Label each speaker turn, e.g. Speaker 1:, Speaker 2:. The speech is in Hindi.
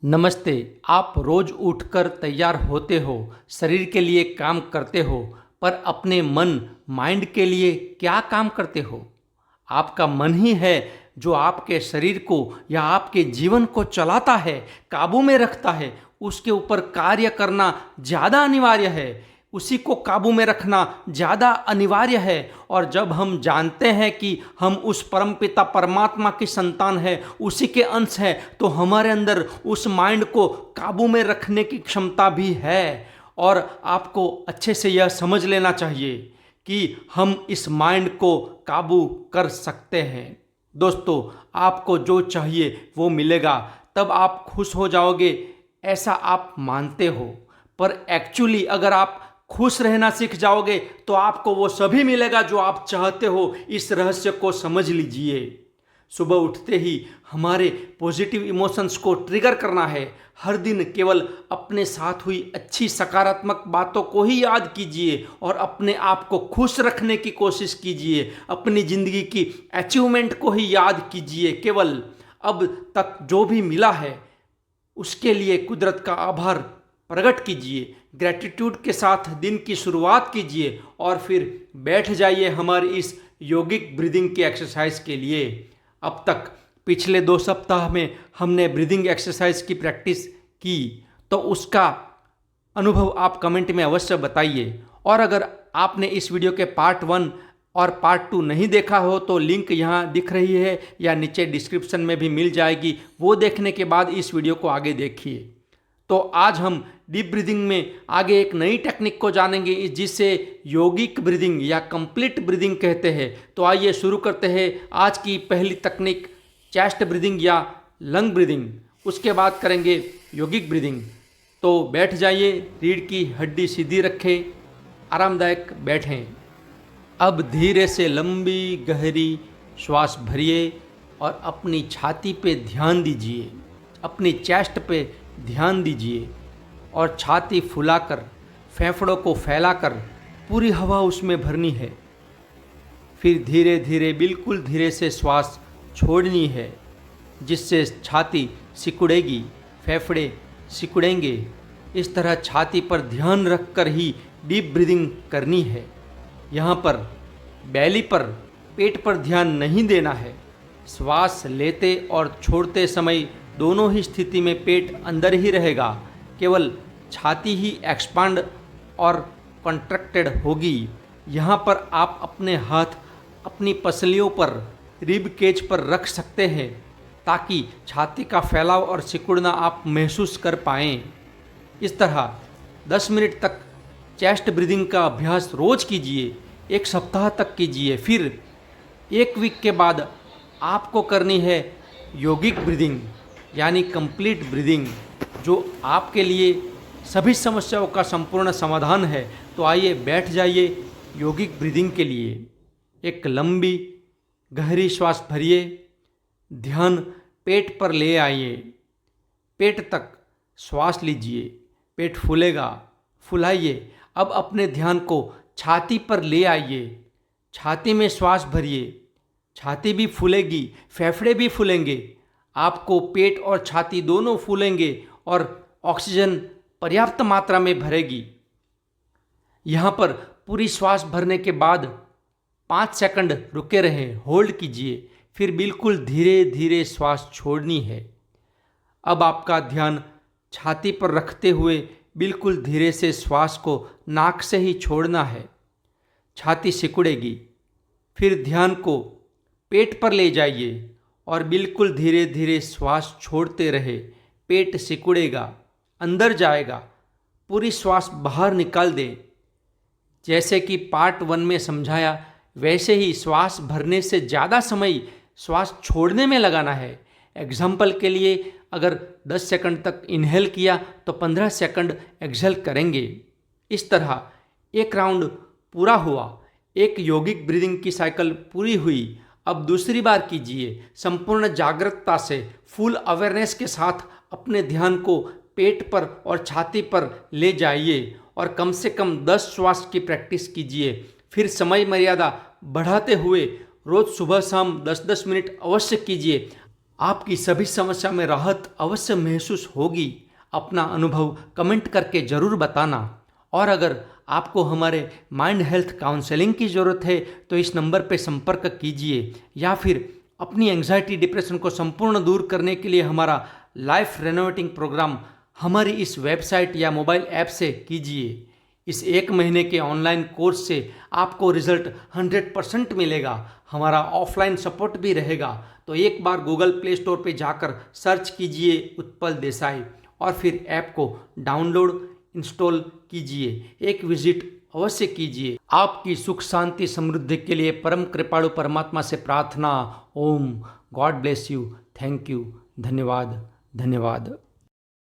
Speaker 1: नमस्ते। आप रोज उठकर तैयार होते हो, शरीर के लिए काम करते हो, पर अपने मन माइंड के लिए क्या काम करते हो? आपका मन ही है जो आपके शरीर को या आपके जीवन को चलाता है, काबू में रखता है। उसके ऊपर कार्य करना ज़्यादा अनिवार्य है, उसी को काबू में रखना ज़्यादा अनिवार्य है। और जब हम जानते हैं कि हम उस परमपिता परमात्मा की संतान है, उसी के अंश है, तो हमारे अंदर उस माइंड को काबू में रखने की क्षमता भी है। और आपको अच्छे से यह समझ लेना चाहिए कि हम इस माइंड को काबू कर सकते हैं। दोस्तों, आपको जो चाहिए वो मिलेगा, तब आप खुश हो जाओगे, ऐसा आप मानते हो। पर एक्चुअली अगर आप खुश रहना सीख जाओगे तो आपको वो सभी मिलेगा जो आप चाहते हो। इस रहस्य को समझ लीजिए। सुबह उठते ही हमारे पॉजिटिव इमोशंस को ट्रिगर करना है। हर दिन केवल अपने साथ हुई अच्छी सकारात्मक बातों को ही याद कीजिए और अपने आप को खुश रखने की कोशिश कीजिए। अपनी ज़िंदगी की अचीवमेंट को ही याद कीजिए। केवल अब तक जो भी मिला है उसके लिए कुदरत का आभार प्रकट कीजिए। ग्रैटिट्यूड के साथ दिन की शुरुआत कीजिए और फिर बैठ जाइए हमारी इस योगिक ब्रीदिंग की एक्सरसाइज के लिए। अब तक पिछले 2 सप्ताह में हमने ब्रीदिंग एक्सरसाइज की प्रैक्टिस की, तो उसका अनुभव आप कमेंट में अवश्य बताइए। और अगर आपने इस वीडियो के पार्ट 1 और पार्ट 2 नहीं देखा हो तो लिंक यहाँ दिख रही है या नीचे डिस्क्रिप्शन में भी मिल जाएगी। वो देखने के बाद इस वीडियो को आगे देखिए। तो आज हम डीप ब्रीदिंग में आगे एक नई टेक्निक को जानेंगे, जिसे योगिक ब्रीदिंग या कंप्लीट ब्रीदिंग कहते हैं। तो आइए शुरू करते हैं आज की पहली तकनीक, चेस्ट ब्रीदिंग या लंग ब्रीदिंग। उसके बाद करेंगे योगिक ब्रीदिंग। तो बैठ जाइए, रीढ़ की हड्डी सीधी रखें, आरामदायक बैठें। अब धीरे से लंबी गहरी श्वास भरिए और अपनी छाती पे ध्यान दीजिए, अपनी चेस्ट पे ध्यान दीजिए और छाती फुलाकर फेफड़ों को फैलाकर पूरी हवा उसमें भरनी है। फिर धीरे धीरे, बिल्कुल धीरे से श्वास छोड़नी है, जिससे छाती सिकुड़ेगी, फेफड़े सिकुड़ेंगे। इस तरह छाती पर ध्यान रखकर ही डीप ब्रीदिंग करनी है। यहाँ पर बैली पर, पेट पर ध्यान नहीं देना है। श्वास लेते और छोड़ते समय दोनों ही स्थिति में पेट अंदर ही रहेगा, केवल छाती ही एक्सपांड और कॉन्ट्रैक्टेड होगी। यहाँ पर आप अपने हाथ अपनी पसलियों पर, रिब केज पर रख सकते हैं, ताकि छाती का फैलाव और सिकुड़ना आप महसूस कर पाएँ। इस तरह 10 मिनट तक चेस्ट ब्रीदिंग का अभ्यास रोज कीजिए, 1 सप्ताह तक कीजिए। फिर 1 वीक के बाद आपको करनी है योगिक ब्रीदिंग यानी कंप्लीट ब्रीदिंग, जो आपके लिए सभी समस्याओं का संपूर्ण समाधान है। तो आइए बैठ जाइए योगिक ब्रीदिंग के लिए। एक लंबी गहरी श्वास भरिए, ध्यान पेट पर ले आइए, पेट तक श्वास लीजिए, पेट फूलेगा, फुलाइए। अब अपने ध्यान को छाती पर ले आइए, छाती में श्वास भरिए, छाती भी फूलेगी, फेफड़े भी फूलेंगे, आपको पेट और छाती दोनों फूलेंगे और ऑक्सीजन पर्याप्त मात्रा में भरेगी। यहाँ पर पूरी श्वास भरने के बाद 5 सेकंड रुके रहें, होल्ड कीजिए, फिर बिल्कुल धीरे धीरे श्वास छोड़नी है। अब आपका ध्यान छाती पर रखते हुए बिल्कुल धीरे से श्वास को नाक से ही छोड़ना है। छाती सिकुड़ेगी, फिर ध्यान को पेट पर ले जाइए और बिल्कुल धीरे धीरे श्वास छोड़ते रहे। पेट सिकुड़ेगा, अंदर जाएगा, पूरी श्वास बाहर निकाल दें। जैसे कि पार्ट 1 में समझाया, वैसे ही श्वास भरने से ज़्यादा समय श्वास छोड़ने में लगाना है। एग्जाम्पल के लिए, अगर 10 सेकंड तक इनहेल किया तो 15 सेकंड एक्सहेल करेंगे। इस तरह एक राउंड पूरा हुआ, एक योगिक ब्रीदिंग की साइकिल पूरी हुई। अब दूसरी बार कीजिए, संपूर्ण जागरूकता से, फुल अवेयरनेस के साथ अपने ध्यान को पेट पर और छाती पर ले जाइए और कम से कम 10 श्वास की प्रैक्टिस कीजिए। फिर समय मर्यादा बढ़ाते हुए रोज़ सुबह शाम 10-10 मिनट अवश्य कीजिए। आपकी सभी समस्या में राहत अवश्य महसूस होगी। अपना अनुभव कमेंट करके ज़रूर बताना। और अगर आपको हमारे माइंड हेल्थ काउंसलिंग की ज़रूरत है तो इस नंबर पर संपर्क कीजिए, या फिर अपनी एंग्जाइटी डिप्रेशन को संपूर्ण दूर करने के लिए हमारा लाइफ रेनोवेटिंग प्रोग्राम हमारी इस वेबसाइट या मोबाइल ऐप से कीजिए। इस 1 महीने के ऑनलाइन कोर्स से आपको रिजल्ट 100% मिलेगा। हमारा ऑफलाइन सपोर्ट भी रहेगा। तो एक बार गूगल प्ले स्टोर पे जाकर सर्च कीजिए उत्पल देसाई और फिर ऐप को डाउनलोड इंस्टॉल कीजिए। एक विजिट अवश्य कीजिए। आपकी सुख शांति समृद्धि के लिए परम कृपालु परमात्मा से प्रार्थना। Om. God bless you. Thank you. धन्यवाद। धन्यवाद।